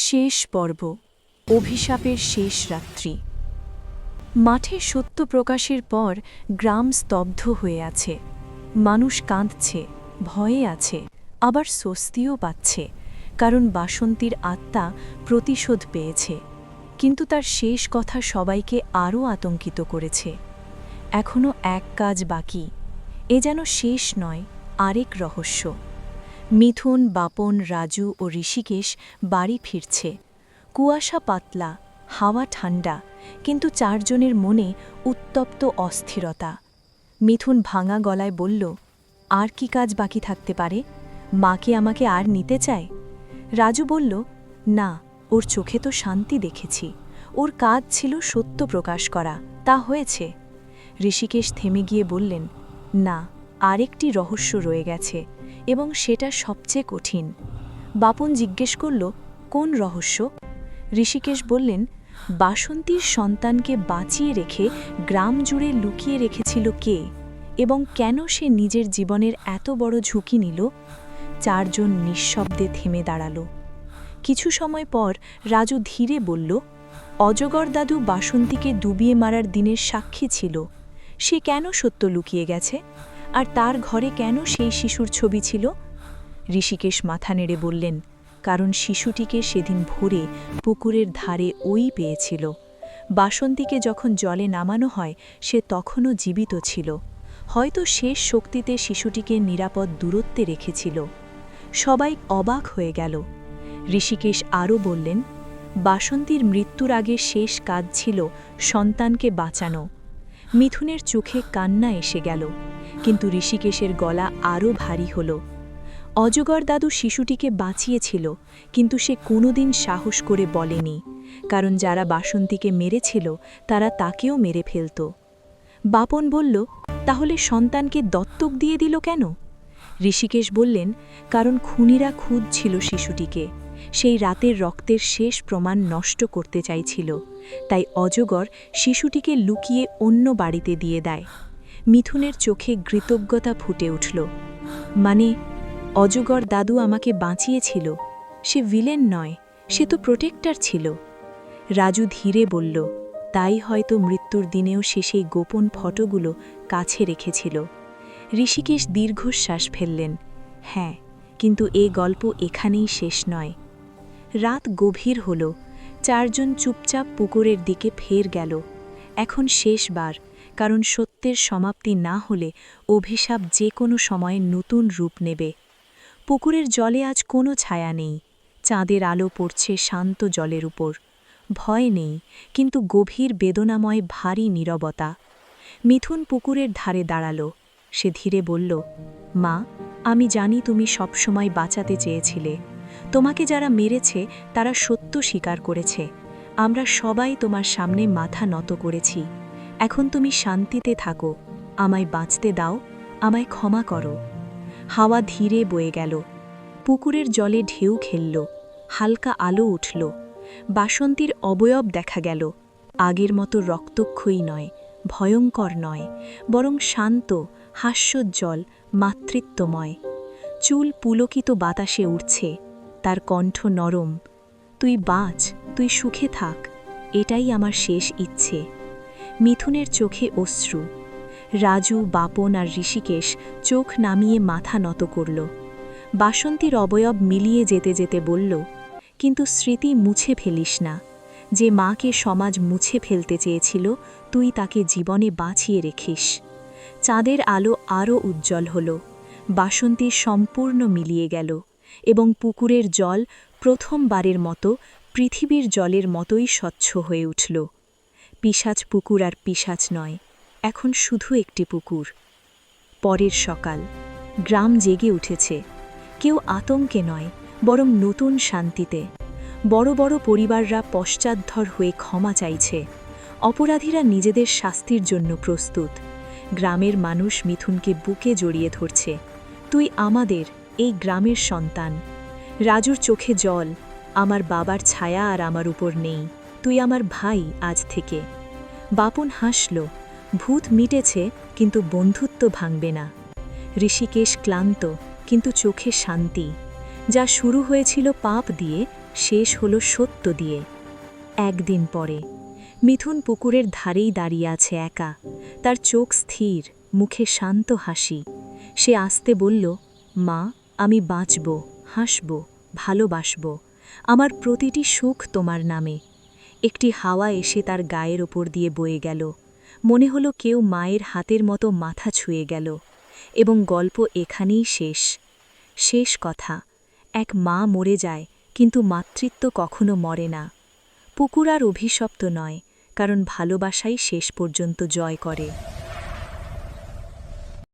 শেষ পর্ব, অভিশাপের শেষ রাত্রি। মাঠে সত্য প্রকাশের পর গ্রাম স্তব্ধ হয়ে আছে। মানুষ কাঁদছে, ভয়ে আছে, আবার স্বস্তিও পাচ্ছে, কারণ বাসন্তীর আত্মা প্রতিশোধ পেয়েছে। কিন্তু তার শেষ কথা সবাইকে আরও আতঙ্কিত করেছে। এখনও এক কাজ বাকি, এ যেন শেষ নয়, আরেক রহস্য। মিথুন, বাপন, রাজু ও ঋষিকেশ বাড়ি ফিরছে। কুয়াশা পাতলা, হাওয়া ঠান্ডা, কিন্তু চারজনের মনে উত্তপ্ত অস্থিরতা। মিথুন ভাঙা গলায় বলল, আর কি কাজ বাকি থাকতে পারে? মা কি আমাকে আর নিতে চায়? রাজু বলল, না, ওর চোখে তো শান্তি দেখেছি। ওর কাজ ছিল সত্য প্রকাশ করা, তা হয়েছে। ঋষিকেশ থেমে গিয়ে বললেন, না, আরেকটি রহস্য রয়ে গেছে, এবং সেটা সবচেয়ে কঠিন। বাপন জিজ্ঞেস করল, কোন রহস্য? ঋষিকেশ বললেন, বাসন্তীর সন্তানকে বাঁচিয়ে রেখে গ্রাম জুড়ে লুকিয়ে রেখেছিল কে, এবং কেন সে নিজের জীবনের এত বড় ঝুঁকি নিল? চারজন নিঃশব্দে থেমে দাঁড়াল। কিছু সময় পর রাজু ধীরে বলল, অজগর দাদু বাসন্তীকে ডুবিয়ে মারার দিনের সাক্ষী ছিল। সে কেন সত্য লুকিয়ে গেছে? আর তার ঘরে কেন সেই শিশুর ছবি ছিল? ঋষিকেশ মাথা নেড়ে বললেন, কারণ শিশুটিকে সেদিন ভোরে পুকুরের ধারে ওই পেয়েছিল। বাসন্তীকে যখন জলে নামানো হয়, সে তখনও জীবিত ছিল। হয়তো শেষ শক্তিতে শিশুটিকে নিরাপদ দূরত্বে রেখেছিল। সবাই অবাক হয়ে গেল। ঋষিকেশ আরও বললেন, বাসন্তীর মৃত্যুর আগে শেষ কাজ ছিল সন্তানকে বাঁচানো। মিথুনের চোখে কান্না এসে গেল, কিন্তু ঋষিকেশের গলা আরও ভারী হল। অজগর দাদু শিশুটিকে বাঁচিয়েছিল, কিন্তু সে কোনোদিন সাহস করে বলেনি, কারণ যারা বাসন্তীকে মেরেছিল তারা তাকেও মেরে ফেলত। বাপন বলল, তাহলে সন্তানকে দত্তক দিয়ে দিল কেন? ঋষিকেশ বললেন, কারণ খুনিরা খুঁজছিল শিশুটিকে। সেই রাতের রক্তের শেষ প্রমাণ নষ্ট করতে চাইছিল, তাই অজগর শিশুটিকে লুকিয়ে অন্য বাড়িতে দিয়ে দেয়। মিথুনের চোখে কৃতজ্ঞতা ফুটে উঠল। মানে, অজগর দাদু আমাকে বাঁচিয়েছিল। সে ভিলেন নয়, সে তো প্রোটেক্টর ছিল। রাজু ধীরে বলল, তাই হয়তো মৃত্যুর দিনেও সে সেই গোপন ফটোগুলো কাছে রেখেছিল। ঋষিকেশ দীর্ঘশ্বাস ফেললেন, হ্যাঁ, কিন্তু এ গল্প এখানেই শেষ নয়। রাত গভীর হল। চারজন চুপচাপ পুকুরের দিকে ফের গেল। এখন শেষবার, কারণ সত্যের সমাপ্তি না হলে অভিশাপ যে কোনো সময়ে নতুন রূপ নেবে। পুকুরের জলে আজ কোনো ছায়া নেই। চাঁদের আলো পড়ছে শান্ত জলের উপর। ভয় নেই, কিন্তু গভীর বেদনাময় ভারী নীরবতা। মিথুন পুকুরের ধারে দাঁড়াল। সে ধীরে বলল, মা, আমি জানি তুমি সবসময় বাঁচাতে চেয়েছিলে। তোমাকে যারা মেরেছে তারা সত্য স্বীকার করেছে। আমরা সবাই তোমার সামনে মাথা নত করেছি। এখন তুমি শান্তিতে থাকো, আমায় বাঁচতে দাও, আমায় ক্ষমা করো। হাওয়া ধীরে বয়ে গেল। পুকুরের জলে ঢেউ খেলল, হালকা আলো উঠল। বাসন্তীর অবয়ব দেখা গেল। আগের মতো রক্তক্ষয়ী নয়, ভয়ঙ্কর নয়, বরং শান্ত, হাস্যোজ্জ্বল, মাতৃত্বময়। চুল পুলকিত বাতাসে উঠছে, তার কণ্ঠ নরম। তুই বাঁচ, তুই সুখে থাক, এটাই আমার শেষ ইচ্ছে। মিথুনের চোখে অশ্রু। রাজু, বাপন আর ঋষিকেশ চোখ নামিয়ে মাথা নত করল। বাসন্তীর অবয়ব মিলিয়ে যেতে যেতে বলল, কিন্তু স্মৃতি মুছে ফেলিস না। যে মাকে সমাজ মুছে ফেলতে চেয়েছিল, তুই তাকে জীবনে বাঁচিয়ে রেখিস। চাঁদের আলো আরও উজ্জ্বল হল। বাসন্তী সম্পূর্ণ মিলিয়ে গেল, এবং পুকুরের জল প্রথমবারের মতো পৃথিবীর জলের মতোই স্বচ্ছ হয়ে উঠল। পিশাচ পুকুর আর পিশাচ নয়, এখন শুধু একটি পুকুর। পরের সকাল, গ্রাম জেগে উঠেছে। কেউ আতঙ্কে নয়, বরং নতুন শান্তিতে। বড় বড় পরিবাররা পশ্চাৎধর হয়ে ক্ষমা চাইছে। অপরাধীরা নিজেদের শাস্তির জন্য প্রস্তুত। গ্রামের মানুষ মিথুনকে বুকে জড়িয়ে ধরছে। তুই আমাদের, এই গ্রামের সন্তান। রাজুর চোখে জল, আমার বাবার ছায়া আর আমার উপর নেই, তুই আমার ভাই আজ থেকে। বাপন হাসল, ভূত মিটেছে, কিন্তু বন্ধুত্ব ভাঙবে না। ঋষিকেশ ক্লান্ত, কিন্তু চোখে শান্তি। যা শুরু হয়েছিল পাপ দিয়ে, শেষ হলো সত্য দিয়ে। একদিন পরে মিথুন পুকুরের ধারেই দাঁড়িয়ে আছে একা, তার চোখ স্থির, মুখে শান্ত হাসি। সে আস্তে বলল, মা, আমি বাঁচব, হাসব, ভালোবাসব, আমার প্রতিটি সুখ তোমার নামে। একটি হাওয়া এসে তার গায়ের ওপর দিয়ে বয়ে গেল, মনে হলো কেউ মায়ের হাতের মতো মাথা ছুঁয়ে গেল। এবং গল্প এখানেই শেষ। শেষ কথা, এক মা মরে যায়, কিন্তু মাতৃত্ব কখনো মরে না। পুকুর আর অভিশপ্ত নয়, কারণ ভালোবাসাই শেষ পর্যন্ত জয় করে।